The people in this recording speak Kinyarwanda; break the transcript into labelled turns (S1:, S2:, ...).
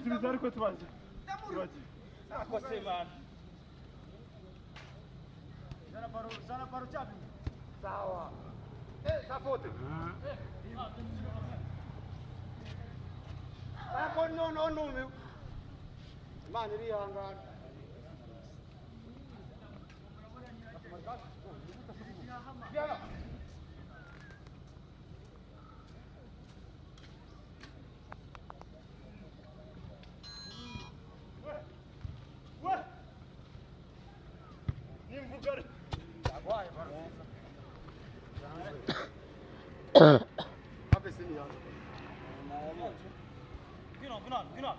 S1: tubiza ariko tubaje. Akose man. Zana baro chapi. Sawa. Safote. Ako no. Man iri hangana. Yala. Günah.